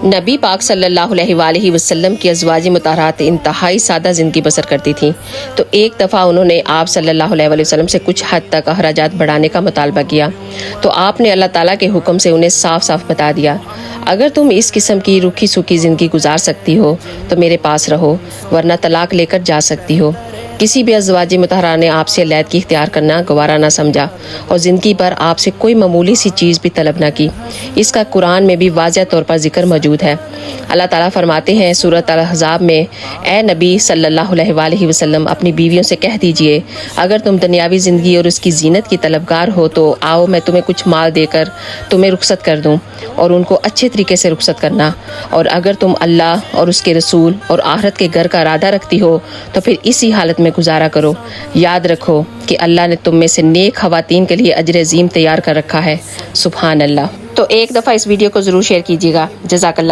نبی پاک صلی اللہ علیہ وآلہ وسلم کی ازواج مطہرات انتہائی سادہ زندگی بسر کرتی تھیں، تو ایک دفعہ انہوں نے آپ صلی اللہ علیہ وآلہ وسلم سے کچھ حد تک اخراجات بڑھانے کا مطالبہ کیا، تو آپ نے اللہ تعالیٰ کے حکم سے انہیں صاف صاف بتا دیا، اگر تم اس قسم کی رکھی سکھی زندگی گزار سکتی ہو تو میرے پاس رہو، ورنہ طلاق لے کر جا سکتی ہو۔ کسی بھی ازواج مطہرہ نے آپ سے علیحدگی اختیار کرنا گوارا نہ سمجھا اور زندگی پر آپ سے کوئی معمولی سی چیز بھی طلب نہ کی۔ اس کا قرآن میں بھی واضح طور پر ذکر موجود ہے۔ اللہ تعالیٰ فرماتے ہیں سورۃ الاحزاب میں، اے نبی صلی اللہ علیہ وآلہ وسلم اپنی بیویوں سے کہہ دیجئے، اگر تم دنیاوی زندگی اور اس کی زینت کی طلبگار ہو تو آؤ میں تمہیں کچھ مال دے کر تمہیں رخصت کر دوں، اور ان کو اچھے طریقے سے رخصت کرنا، اور اگر تم اللہ اور اس کے رسول اور آخرت کے گھر کا ارادہ رکھتی ہو تو پھر اسی حالت میں گزارا کرو۔ یاد رکھو کہ اللہ نے تم میں سے نیک خواتین کے لیے اجر عظیم تیار کر رکھا ہے۔ سبحان اللہ۔ تو ایک دفعہ اس ویڈیو کو ضرور شیئر کیجیے گا۔ جزاک اللہ۔